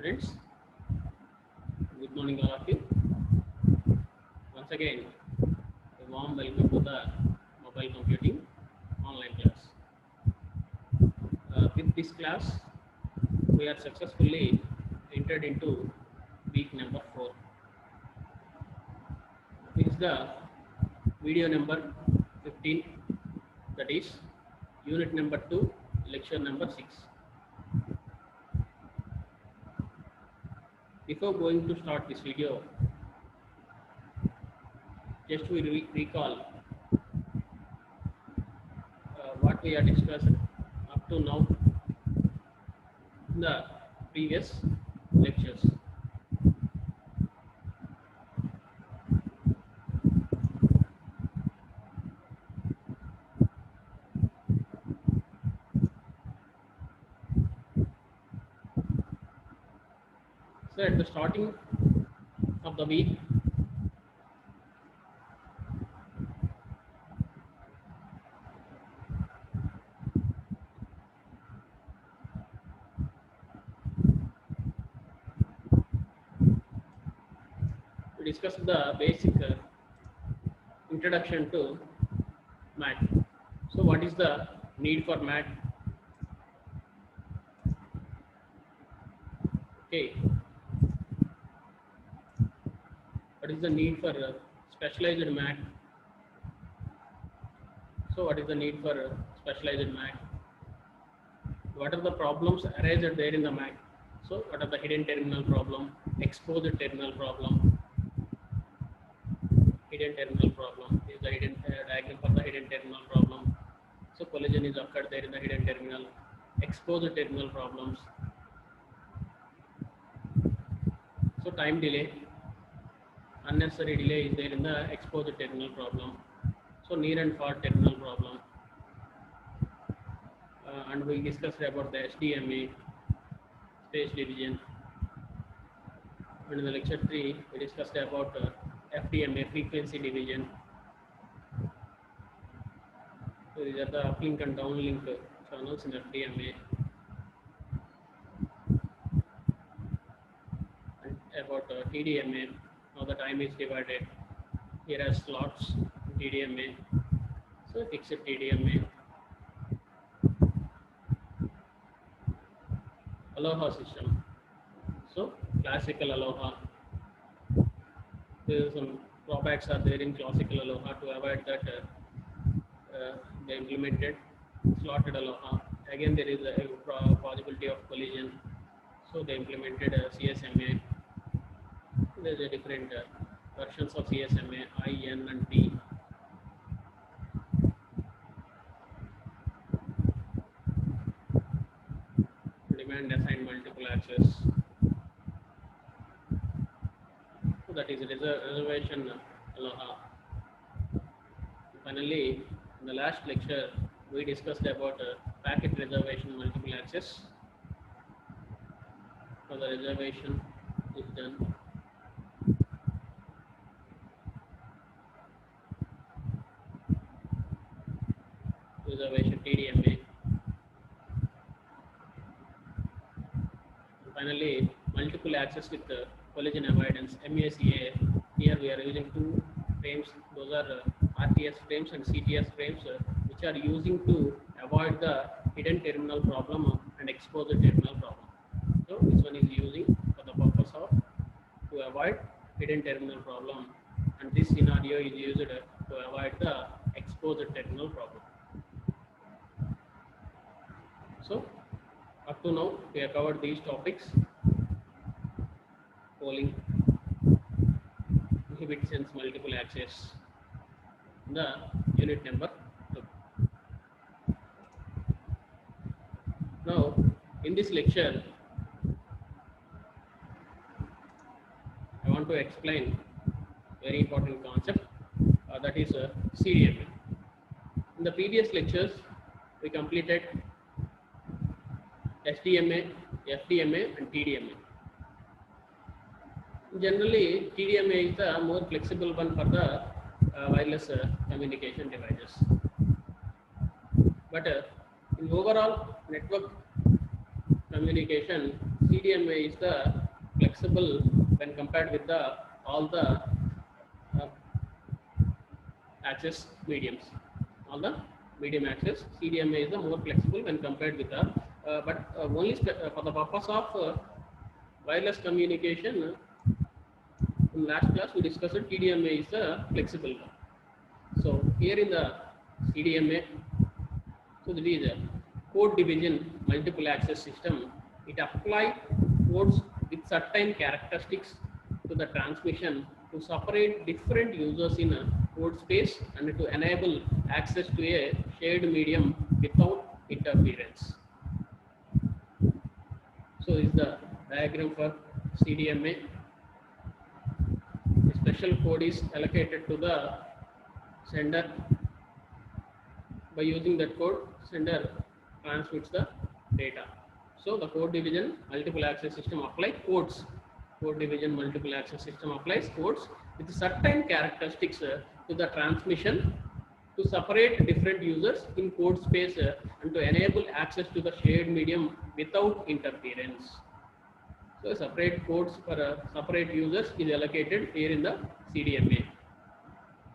Students, good morning all of you. Once again, a warm welcome to the mobile computing online class. With this class, we are successfully entered into week number 4. This is the video number 15, that is unit number 2, lecture number 6. Before going to start this video, just we recall what we have discussed up to now in the previous lectures. So at the starting of the week, we discussed the basic introduction to math. So what is the need for math? Okay. What is the need for specialized math? So what is the need for specialized math? What are the problems arised there in the math? So what are the hidden terminal problem, exposed terminal problem? Hidden terminal problem is the hidden diagram for the hidden terminal problem. So collision is occurred there in the hidden terminal. Exposed terminal problems. So time delay, unnecessary delay is there in the exposed terminal problem. So near and far terminal problem. And we discussed about the SDMA, space division. And in the lecture 3, we discussed about FDMA, frequency division. So these are the uplink and downlink channels in FDMA. And about TDMA, now the time is divided. Here are slots, TDMA. So fixed TDMA. Aloha system. So classical Aloha. There are some drawbacks are there in classical Aloha. To avoid that, they implemented slotted Aloha. Again, there is a possibility of collision. So they implemented CSMA. There is a different versions of CSMA, I, N, and T. Demand assigned multiple access. So that is reservation Aloha. Finally, in the last lecture, we discussed about packet reservation multiple access. So the reservation is done. Reservation TDMA. Finally, multiple access with collision avoidance MACA. Here we are using two frames. Those are RTS frames and CTS frames, which are using to avoid the hidden terminal problem and exposed terminal problem. So this one is using for the purpose of to avoid hidden terminal problem, and this scenario is used to avoid the exposed terminal problem. So up to now, we have covered these topics: polling, inhibit sense multiple access, the unit number 2. Now, in this lecture, I want to explain very important concept, that is CDMA. In the previous lectures, we completed SDMA, FDMA, and TDMA. Generally, TDMA is the more flexible one for the wireless communication devices. But in overall network communication, CDMA is the flexible when compared with the all the access mediums. All the medium access CDMA is the more flexible when compared with the only for the purpose of wireless communication. In last class we discussed that TDMA is the flexible one. So here in the CDMA, so that is a code division multiple access system. It applies codes with certain characteristics to the transmission to separate different users in a code space and to enable access to a shared medium without interference. So this is the diagram for CDMA. A special code is allocated to the sender. By using that code, sender transmits the data. So the code division multiple access system applies codes. Code division multiple access system applies codes with certain characteristics to the transmission to separate different users in code space and to enable access to the shared medium without interference. So separate codes for separate users is allocated here in the CDMA.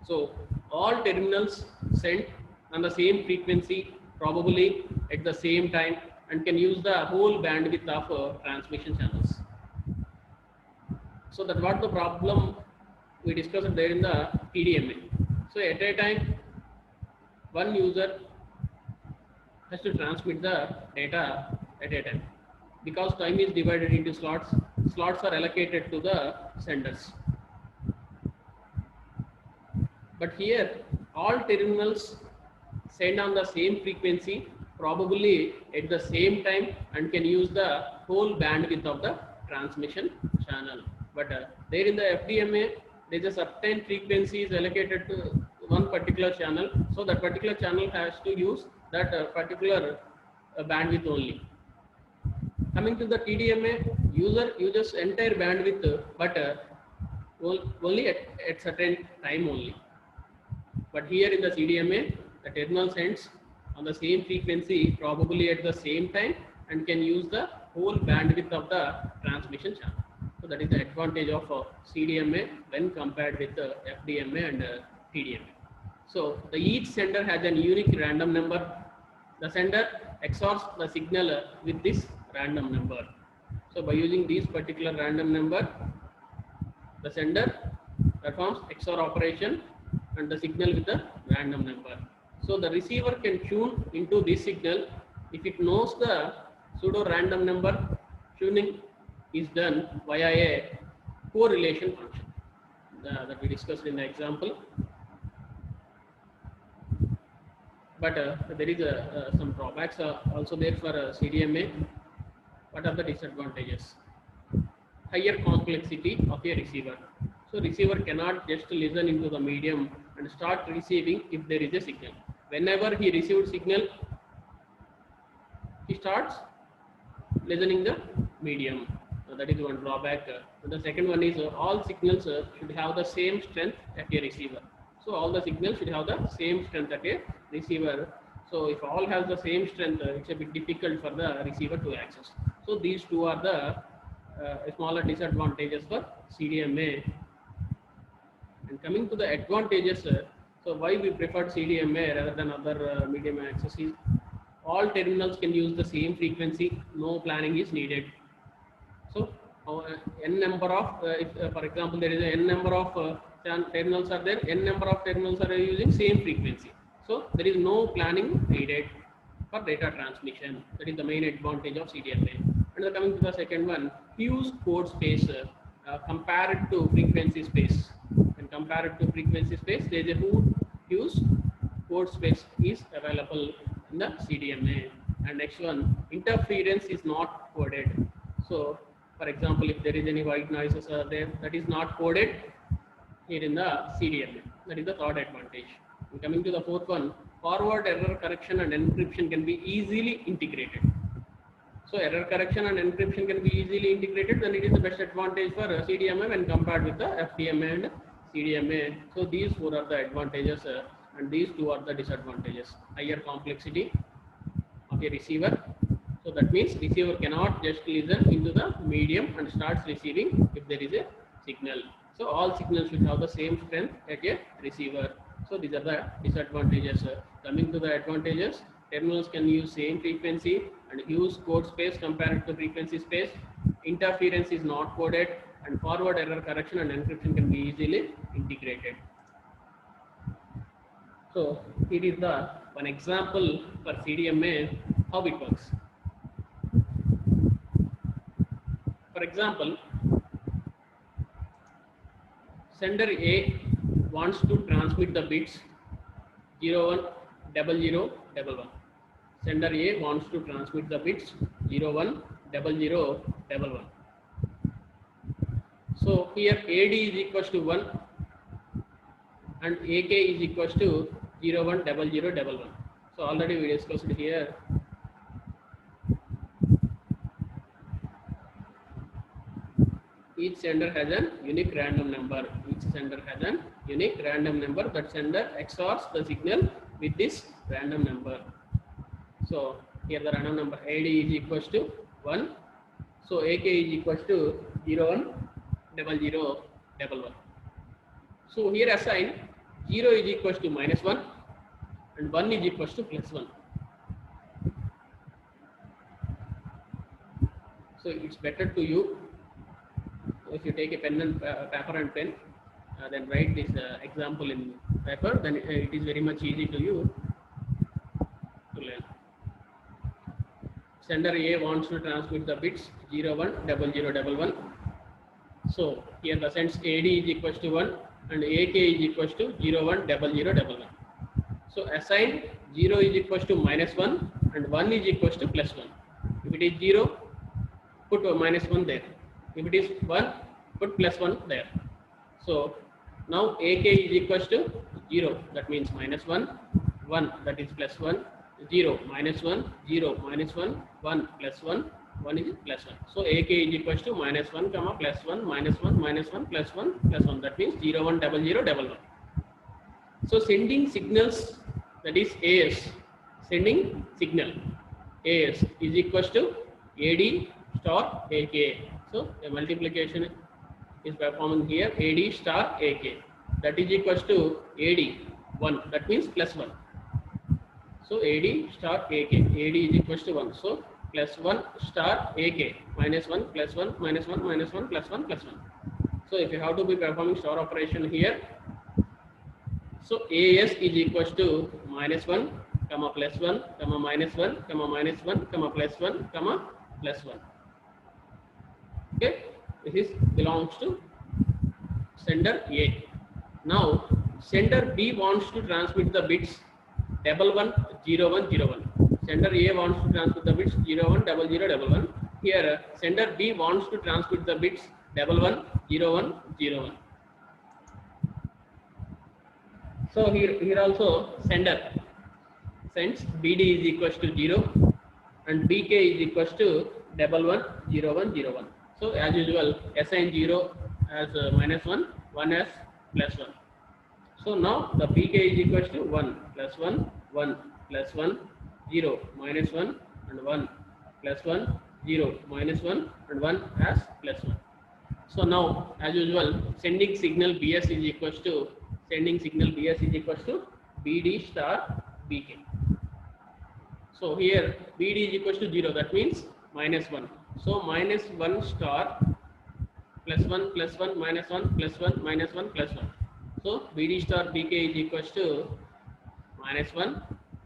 So all terminals send on the same frequency, probably at the same time, and can use the whole bandwidth of transmission channels. So that what the problem we discussed there in the TDMA. So at a time, one user has to transmit the data at a time. Because time is divided into slots, slots are allocated to the senders. But here, all terminals send on the same frequency, probably at the same time, and can use the whole bandwidth of the transmission channel. But there in the FDMA, there is a certain frequency is allocated to one particular channel, so that particular channel has to use that particular bandwidth only. Coming to the TDMA, user uses entire bandwidth, but only at certain time only. But here in the CDMA, the terminal sends on the same frequency, probably at the same time, and can use the whole bandwidth of the transmission channel. So that is the advantage of CDMA when compared with FDMA and TDMA. So each sender has a unique random number. The sender XORs the signal with this random number. So by using this particular random number, the sender performs XOR operation and the signal with the random number. So the receiver can tune into this signal if it knows the pseudo random number. Tuning is done via a correlation function that we discussed in the example. But there is some drawbacks also there for CDMA. What are the disadvantages? Higher complexity of a receiver. So receiver cannot just listen into the medium and start receiving if there is a signal. Whenever he received signal, he starts listening the medium. So that is one drawback. The second one is all signals should have the same strength at a receiver. So all the signals should have the same strength at a receiver. So if all has the same strength, it's a bit difficult for the receiver to access. So these two are the smaller disadvantages for CDMA. And coming to the advantages, so why we preferred CDMA rather than other medium access is all terminals can use the same frequency, no planning is needed. So n number of, for example, there is a n number of terminals are there, n number of terminals are using same frequency. So there is no planning needed for data transmission. That is the main advantage of CDMA. And coming to the second one, huge code space compared to frequency space. And compared to frequency space, there is a huge code space is available in the CDMA. And next one, interference is not coded. So for example, if there is any white noises are there, that is not coded here in the CDMA. That is the third advantage. And coming to the fourth one, forward error correction and encryption can be easily integrated. So error correction and encryption can be easily integrated, then it is the best advantage for CDMA when compared with the FDMA and CDMA. So these four are the advantages and these two are the disadvantages. Higher complexity of a receiver So that means receiver cannot just listen into the medium and starts receiving if there is a signal. So all signals should have the same strength at a receiver. So these are the disadvantages. Coming to the advantages, terminals can use same frequency and use code space compared to frequency space. Interference is not coded, and forward error correction and encryption can be easily integrated. So here is the one example for CDMA how it works. For example, sender A wants to transmit the bits 010011. Sender A wants to transmit the bits 010011. So here AD is equals to 1 and AK is equals to 010011. So already we discussed here. Each sender has a unique random number. Each sender has a unique random number. That sender XORs the signal with this random number. So here the random number AD is equals to 1. So AK is equals to 010011. So here assign 0 is equals to -1 and 1 is equals to +1. So it's better to you if you take a pen and paper and pen, then write this example in paper, then it is very much easy to you to learn. Sender A wants to transmit the bits 010011. So here the sense AD is equals to 1 and AK is equals to 010011. So assign 0 is equals to -1 and 1 is equals to +1. If it is 0, put -1 there. If it is 1, put +1 there. So now AK is equals to 0, that means -1, 1 that is +1, 0, -1, 0, -1, 1, +1, 1 is +1. So AK is equals to -1, +1, -1, -1, -1, +1, +1. That means 010011. So sending signals, that is AS, sending signal AS is equals to AD star AK. So a multiplication is performing here AD star AK. That is equals to AD 1. That means +1. So AD star AK. AD is equals to 1. So +1 star AK. -1, +1, -1, -1, +1, +1. So if you have to be performing star operation here, so AS is equals to -1, +1, -1, -1, +1, +1. Okay, this belongs to sender A. Now sender B wants to transmit the bits 110101. Sender A wants to transmit the bits 010011. Here sender B wants to transmit the bits 110101. So here also sender sends BD is equals to 0 and BK is equals to 110101. So as usual, assign 0 as -1, 1 as +1. So now the BK is equals to 1, +1, 1, +1, 0, -1 and 1, +1, 0, -1 and 1 as +1. So now as usual, sending signal BS is equals to BD star BK. So here BD is equals to 0, that means -1. So -1 star +1, +1, -1, +1, -1, +1. So BD star BK is equals to -1,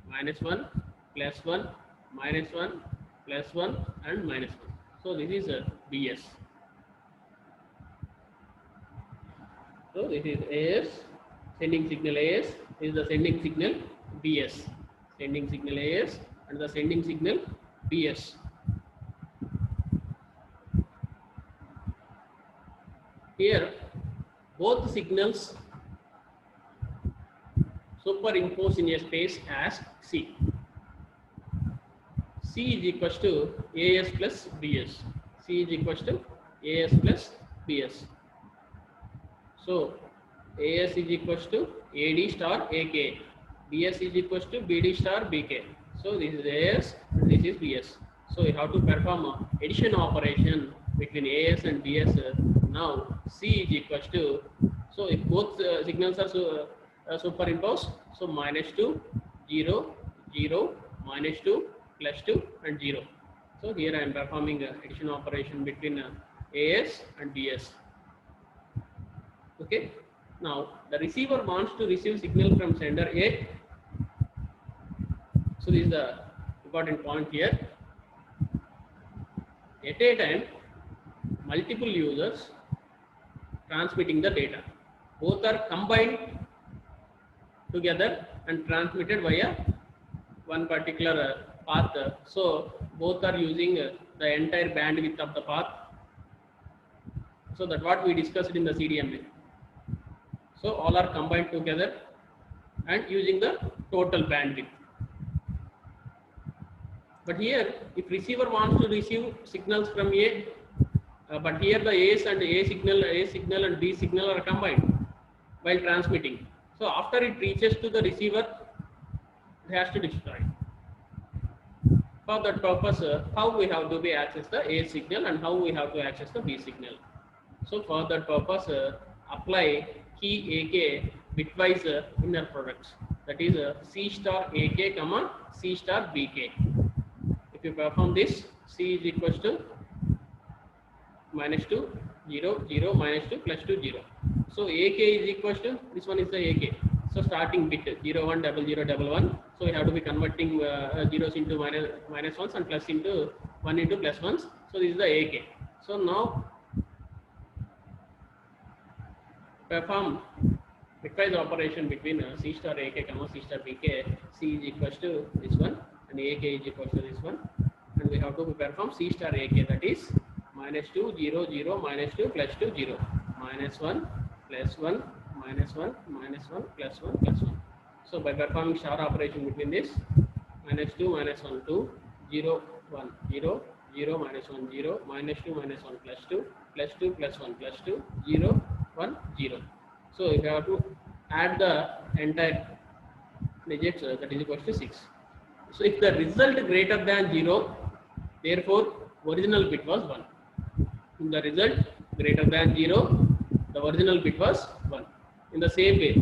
-1, +1, -1, +1 and -1. So this is BS. So this is AS, sending signal AS, this is the sending signal BS. Sending signal AS and the sending signal BS. Here both signals superimpose in a space as C. C is equals to AS plus BS. C is equals to AS plus BS. So AS is equals to AD star AK. BS is equals to BD star BK. So this is AS and this is BS. So we have to perform addition operation between AS and BS. Now C is equals to, so if both signals are superimposed, so -2, 0, 0, -2, +2 and 0. So here I am performing addition operation between AS and BS. Okay. Now the receiver wants to receive signal from sender A. So this is the important point here. At a time, multiple users transmitting the data. Both are combined together and transmitted via one particular path. So both are using the entire bandwidth of the path. So that's what we discussed in the CDMA. So all are combined together and using the total bandwidth. But here, if receiver wants to receive signals from A, but here the A signal and B signal are combined while transmitting. So after it reaches to the receiver, it has to destroy. For that purpose, how we have to be access the A signal and how we have to access the B signal. So for that purpose, apply key AK bitwise inner products. That is C star AK comma C star BK. If you perform this, C is equals to -2, 0, 0, -2, +2, 0. So AK is equals to, this one is the AK. So starting bit 0, 1, 0, 0, 1, 1. So we have to be converting zeros into minus ones and plus into 1 into plus ones. So this is the AK. So now perform bitwise operation between C star AK comma C star BK. C is equals to this one and AK is equals to this one. And we have to perform C star AK, that is -2, 0, 0, -2, +2, 0, -1, +1, -1, -1, +1, +1. So by performing star operation between this, -2, -1, 2, 0, 1, 0, 0, -1, 0, -2, -1, +2, +2, +1, +2, 0, 1, 0. So if you have to add the entire digits, that is equal to 6. So if the result greater than 0, therefore original bit was 1. In the result greater than 0, the original bit was 1. In the same way,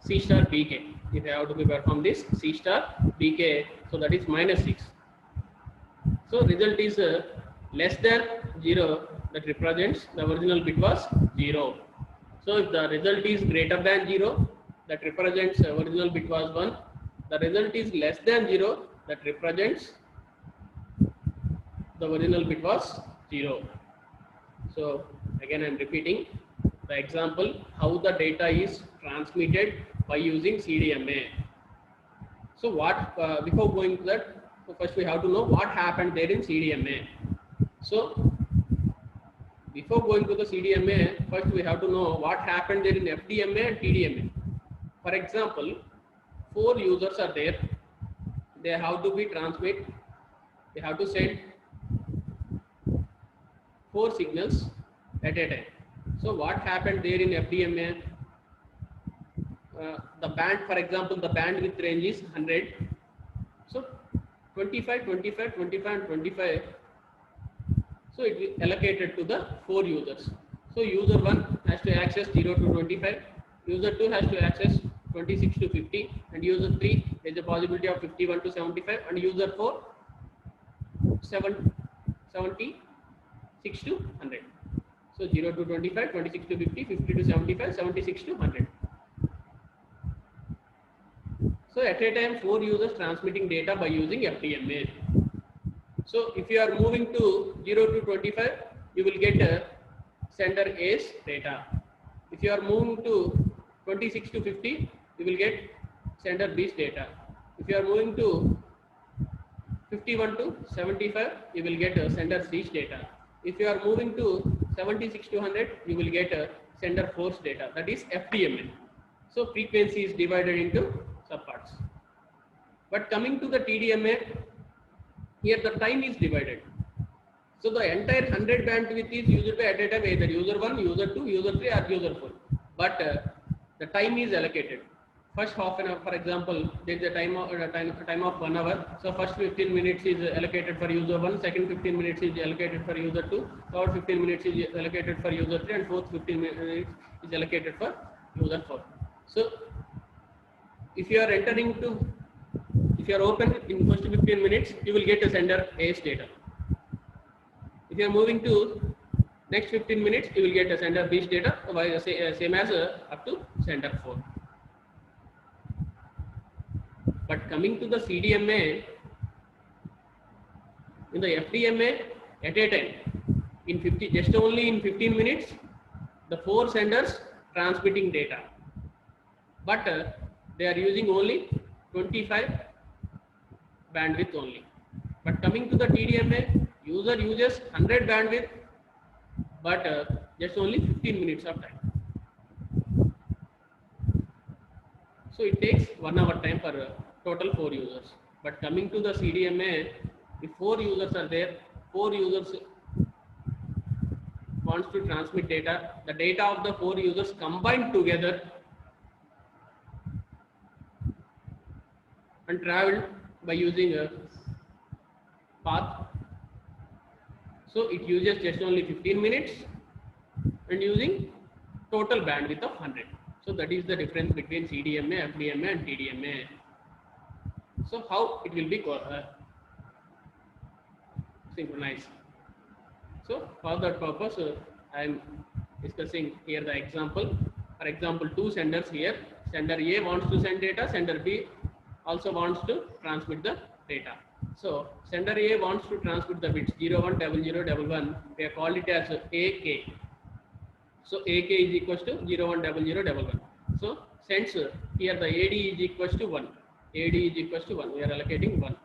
C star BK. If I have to perform this, C star BK, so that is -6. So result is less than 0, that represents the original bit was 0. So if the result is greater than 0, that represents original bit was 1. The result is less than 0, that represents the original bit was 0. So again I am repeating the example how the data is transmitted by using CDMA. So what before going to that, so first we have to know what happened there in CDMA. So before going to the CDMA, first we have to know what happened there in FDMA and TDMA. For example, 4 users are there. They have to be transmit. They have to send 4 signals at a time. So what happened there in FDMA? The band, for example, the bandwidth range is 100. So 25, 25, 25 and 25. So it is allocated to the 4 users. So user 1 has to access 0 to 25. User 2 has to access 26 to 50. And user 3 has a possibility of 51 to 75. And user 4, 76 to 100. So 0 to 25, 26 to 50, 50 to 75, 76 to 100. So at a time 4 users transmitting data by using FDMA. So if you are moving to 0 to 25, you will get sender A's data. If you are moving to 26 to 50, you will get sender B's data. If you are moving to 51 to 75, you will get sender C's data. If you are moving to 76 to 100, you will get sender force data. That is FDMA. So frequency is divided into subparts. But coming to the TDMA, here the time is divided. So the entire 100 bandwidth is used by at a time either user 1, user 2, user 3 or user 4. But the time is allocated. first half an hour, for example, there is a time of 1 hour. So first 15 minutes is allocated for user 1, second 15 minutes is allocated for user 2, third 15 minutes is allocated for user 3, and fourth 15 minutes is allocated for user 4. So if you are entering to, if you are open in first 15 minutes, you will get a sender AS data. If you are moving to next 15 minutes, you will get a sender B's data, same as up to sender 4. But coming to the CDMA, in the FDMA, at a time, just only in 15 minutes, the 4 senders transmitting data. But they are using only 25 bandwidth only. But coming to the TDMA, user uses 100 bandwidth, but just only 15 minutes of time. So it takes 1 hour time for total 4 users. But coming to the CDMA, if 4 users are there, 4 users wants to transmit data, the data of the 4 users combined together and traveled by using a path. So it uses just only 15 minutes and using total bandwidth of 100. So that is the difference between CDMA, FDMA and TDMA. So how it will be synchronized. So for that purpose, I am discussing here the example. For example, 2 senders here. Sender A wants to send data, sender B also wants to transmit the data. So sender A wants to transmit the bits 01, 00, 11. We have called it as AK. So AK is equals to 01, 00, 11. So sends here the AD is equals to 1. AD is equals to 1. We are allocating 1.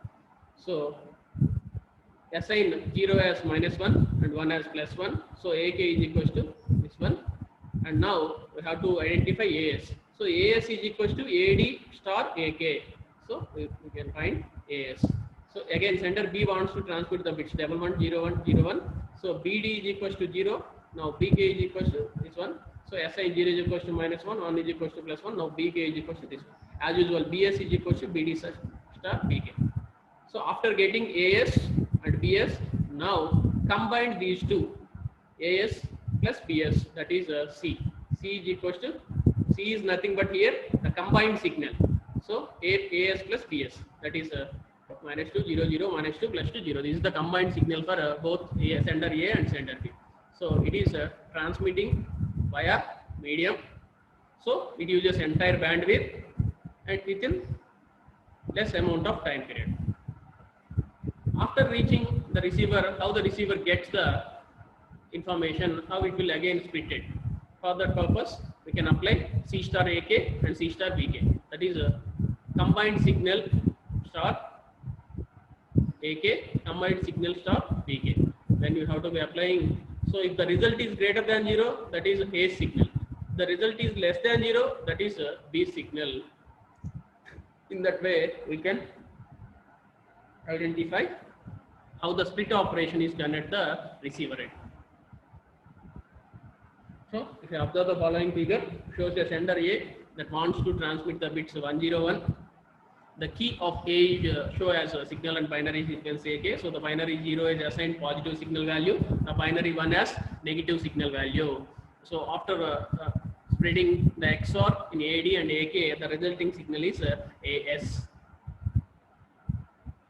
So assign 0 as -1 and 1 as +1. So AK is equals to this one. And now we have to identify AS. So AS is equals to AD star AK. So we can find AS. So again, sender B wants to transmit the bits 11, 01, 01. So BD is equals to 0. Now BK is equals to this one. So SI 0 is equals to -1, 1 is equals to +1. Now BK is equals to this one. As usual, BS is equals to BD star BK. So after getting AS and BS, now combine these two, AS plus BS, that is C. C is equals to, C is nothing but here the combined signal. So AS plus BS, that is -2, 0, 0, -2, +2, 0. This is the combined signal for both sender A and sender B. So it is transmitting via medium. So it uses entire bandwidth and within less amount of time period. After reaching the receiver, how the receiver gets the information, how it will again split it. For that purpose, we can apply C star AK and C star BK. That is a combined signal star AK, combined signal star BK. Then you have to be applying. So if the result is greater than 0, that is A signal. The result is less than 0, that is a B signal. In that way, we can identify how the split operation is done at the receiver end. So if you observe the following figure, shows a sender A that wants to transmit the bits 101. The key of A is show as a signal and binary sequence AK. So the binary 0 is assigned positive signal value, the binary 1 as negative signal value. So after spreading the XOR in AD and AK, the resulting signal is AS.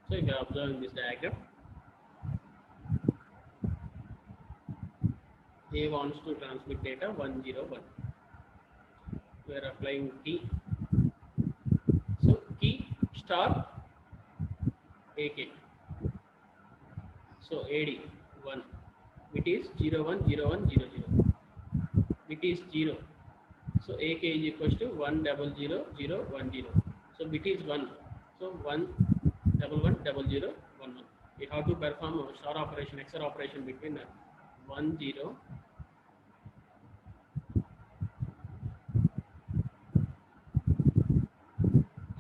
So if you are observing this diagram, A wants to transmit data 101. We are applying key. So key star AK. So AD 1. Bit is 01, 01, 00. Bit is 0. So AK is equals to 1 0 0 0 1 0. So bit is 1. So 1 1 1 0 0 1 1. We have to perform a star operation, XOR operation between 1 0.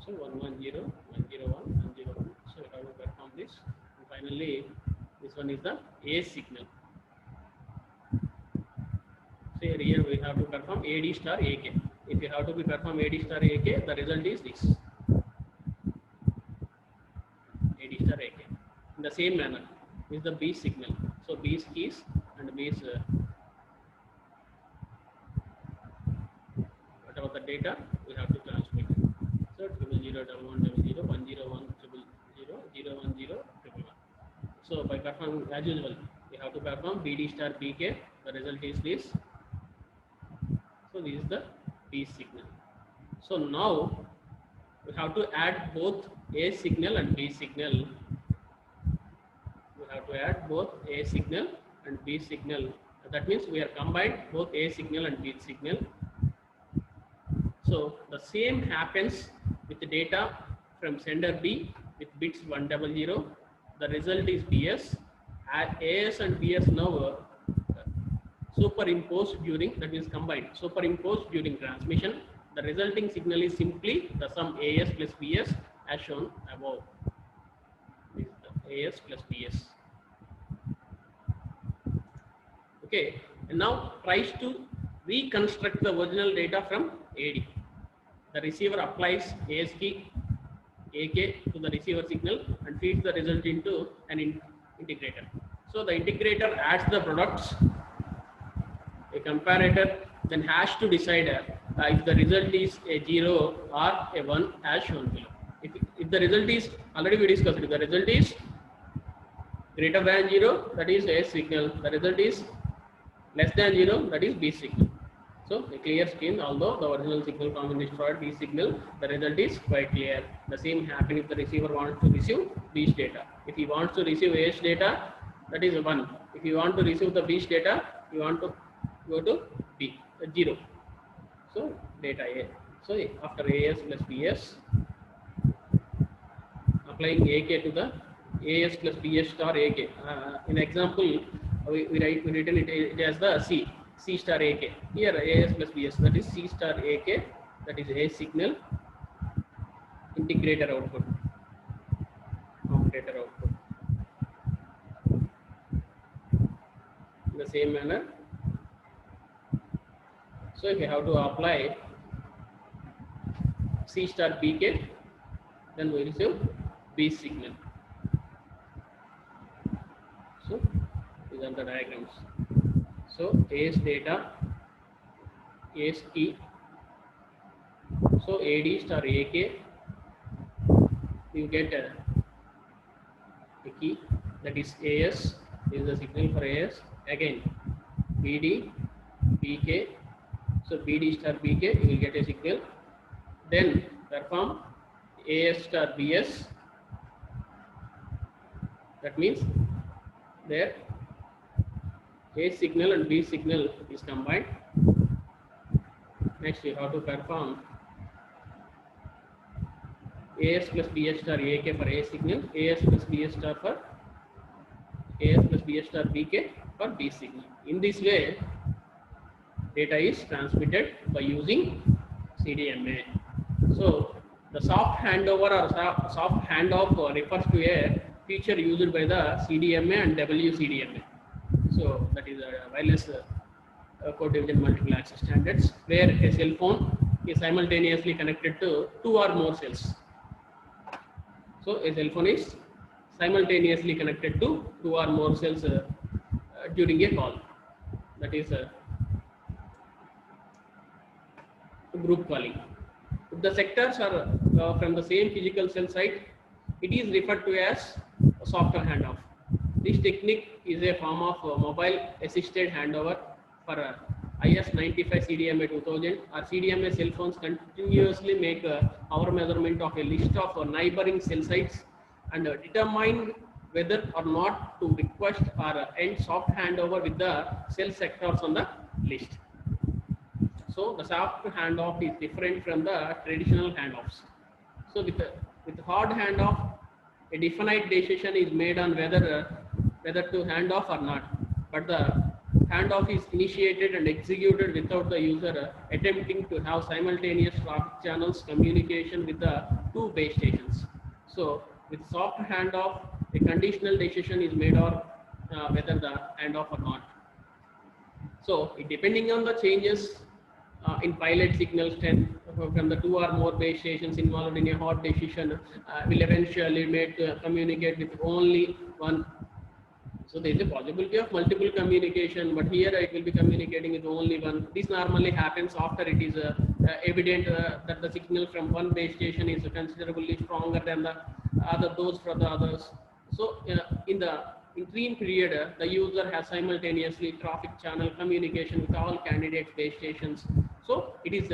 So 1 1 0 1 0 1 1 0 1. So we have to perform this. And finally, this one is the A signal. So here we have to perform AD star AK. if you have to be perform AD star AK, the result is this. AD star AK. In the same manner, is the B signal. So B's keys and B's whatever the data we have to transmit. So 0001101001010. So by performing as usual, we have to perform BD star BK. The result is this. So this is the B signal. So now we have to add both A signal and B signal. We have to add both A signal and B signal. That means we are combined both A signal and B signal. So the same happens with the data from sender B with bits 100. The result is BS. AS and BS now superimposed during, that means combined, superimposed during transmission. The resulting signal is simply the sum AS plus BS as shown above. This is the AS plus BS. Okay, and now tries to reconstruct the original data from AD. The receiver applies AS key AK to the receiver signal and feeds the result into an integrator. So the integrator adds the products, a comparator, then has to decide if the result is a 0 or a 1 as shown below. If the result is, already we discussed, if the result is greater than 0, that is A signal. The result is less than 0, that is B signal. So a clear scheme, although the original signal combination destroyed B signal, the result is quite clear. The same happens if the receiver wants to receive B's data. If he wants to receive A's data, that is 1. If you want to receive the B's data, you want to go to B, 0. So data A. So after AS plus BS, applying AK to the AS plus BS star AK. In example, we written it as the C star AK. Here AS plus BS, that is C star AK, that is A signal, integrator output, comparator output. In the same manner, so if you have to apply C star BK, then we receive B signal. So these are the diagrams. So AS data, AS key. So AD star AK, you get a key, that is AS, is the signal for AS. Again BD, BK. So BD star BK, you will get a signal. Then perform AS star BS. That means there A signal and B signal is combined. Next you have to perform AS plus BS star AK for A signal, AS plus BS star for AS plus BS star BK for B signal. In this way, data is transmitted by using CDMA. So the soft handover or soft handoff refers to a feature used by the CDMA and WCDMA. So that is a wireless code division multiple access standards, where a cell phone is simultaneously connected to 2 or more cells. So a cell phone is simultaneously connected to 2 or more cells during a call. That is group calling. If the sectors are from the same physical cell site, it is referred to as a software handoff. This technique is a form of mobile assisted handover for IS-95 CDMA 2000 or CDMA cell phones continuously make hour measurement of a list of neighboring cell sites and determine whether or not to request or end soft handover with the cell sectors on the list. So the soft handoff is different from the traditional handoffs. So with hard handoff, a definite decision is made on whether to hand off or not, but the handoff is initiated and executed without the user attempting to have simultaneous traffic channels communication with the 2 base stations. So with soft handoff, a conditional decision is made on whether the handoff or not. So depending on the changes in pilot signal strength from the two or more base stations involved in a hot decision will eventually made to communicate with only one. So there is a possibility of multiple communication, but here it will be communicating with only one. This normally happens after it is evident that the signal from one base station is considerably stronger than the other those from the others. So in the interim period, the user has simultaneously traffic channel communication with all candidate base stations. So it is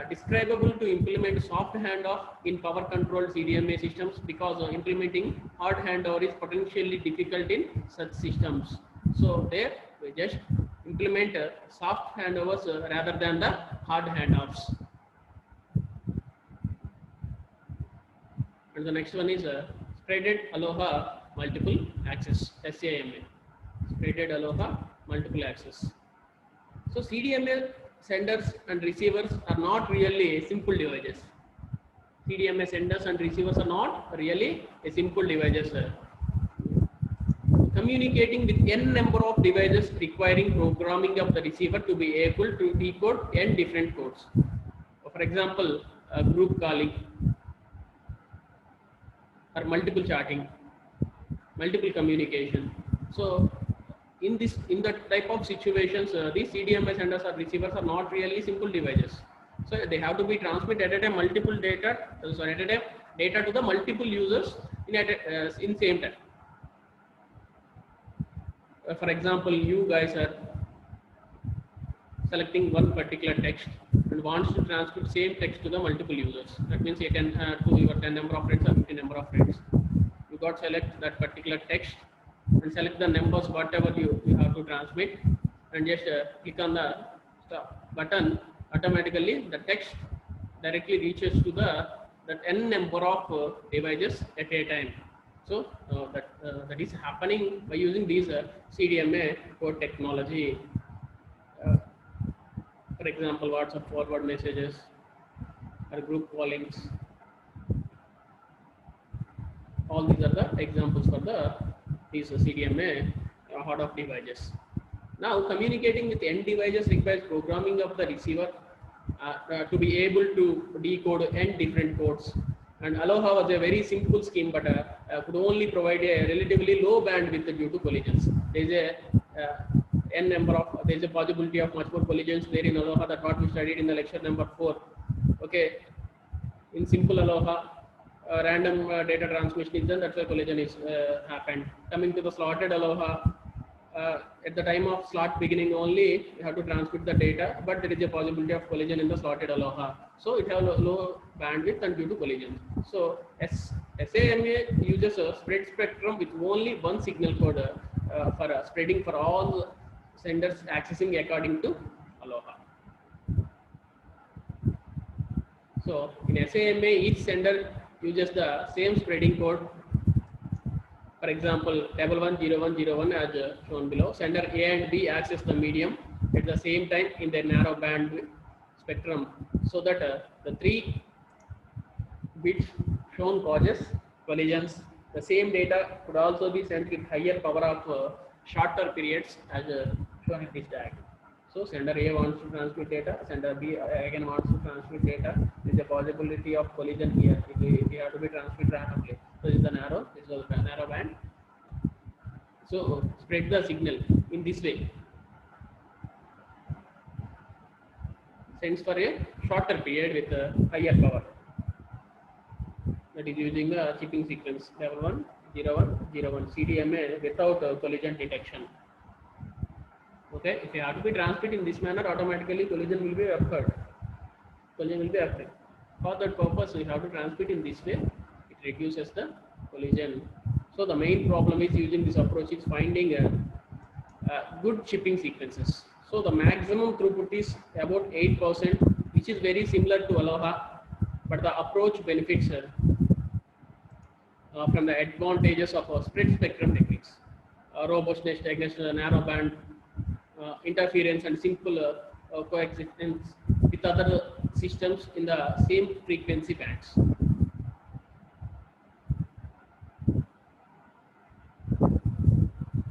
describable to implement soft handoff in power controlled CDMA systems because implementing hard handover is potentially difficult in such systems. So there we just implement soft handovers rather than the hard handoffs. And the next one is spreaded Aloha multiple access, SAMA. Spreaded Aloha multiple access. So CDMA senders and receivers are not really simple devices. CDMA senders and receivers are not really a simple devices. Communicating with n number of devices requiring programming of the receiver to be able to decode n different codes. For example, group calling or multiple chatting, multiple communication. So in that type of situations, these CDMA senders or receivers are not really simple devices. So they have to be transmitted at a time multiple data, at a time data to the multiple users in same time. For example, you guys are selecting one particular text and wants to transmit same text to the multiple users. That means you can to your 10 number of friends or 50 number of friends. You got select that particular text and select the numbers whatever you have to transmit, and just click on the stop button. Automatically the text directly reaches to that n number of devices at a time. So that is happening by using these CDMA code technology. For example, WhatsApp forward messages or group callings. All these are the examples for these CDMA hard of devices. Now, communicating with n devices requires programming of the receiver to be able to decode n different codes. And Aloha was a very simple scheme, but could only provide a relatively low bandwidth due to collisions. There is there is a possibility of much more collisions there in Aloha. That what we studied in the lecture number 4. Okay, in simple Aloha, random data transmission is done. That's why collision is happened. Coming to the slotted Aloha, at the time of slot beginning only, you have to transmit the data, but there is a possibility of collision in the slotted Aloha. So it has low bandwidth and due to collision. So SAMA uses a spread spectrum with only one signal code for spreading for all senders accessing according to Aloha. So in SAMA, each sender uses the same spreading code. For example, table 10101 as shown below. Sender A and B access the medium at the same time in their narrow band spectrum, so that the 3 bits shown causes collisions. The same data could also be sent with higher power of shorter periods as shown in this diagram. So sender A wants to transmit data, sender B again wants to transmit data. There is a possibility of collision here. It have to be transmitted randomly. So this is the narrow band. So spread the signal in this way. Sends for a shorter period with a higher power. That is using the chipping sequence level 10101 CDMA without collision detection. Okay, if you have to be transmitted in this manner, automatically collision will be occurred. For that purpose, we have to transmit in this way. It reduces the collision. So the main problem is using this approach is finding good chipping sequences. So the maximum throughput is about 8%, which is very similar to Aloha, but the approach benefits from the advantages of spread spectrum techniques, robustness against narrow band interference and simple coexistence with other systems in the same frequency bands.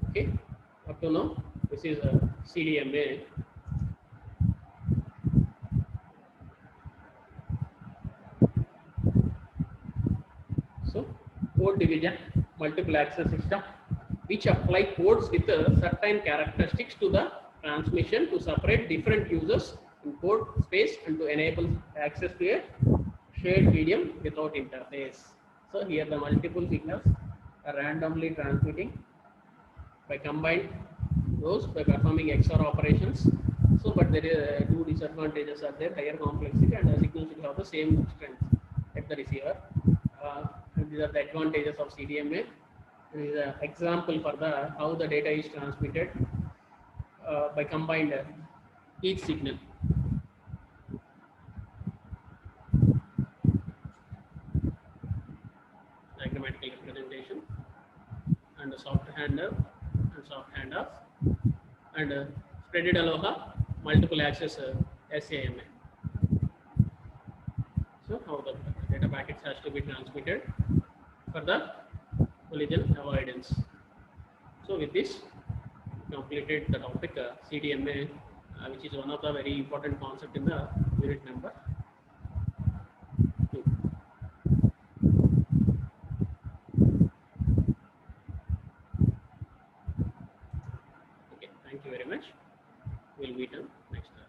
Okay, up to now, this is CDMA. division multiple access system which apply codes with certain characteristics to the transmission to separate different users in code space and to enable access to a shared medium without interface. So here the multiple signals are randomly transmitting by combined rows by performing XOR operations. So, but there are two disadvantages are there: higher complexity and the signal should have the same strength at the receiver. And these are the advantages of CDMA. This is an example for the how the data is transmitted by combined each signal. Diagrammatical representation and the soft handoff and soft handoff and spreaded aloha multiple access SAMA. So how the data packets has to be transmitted for the collision avoidance. So with this, completed the topic CDMA, which is one of the very important concept in the unit number 2. Okay, thank you very much. We'll meet on next time.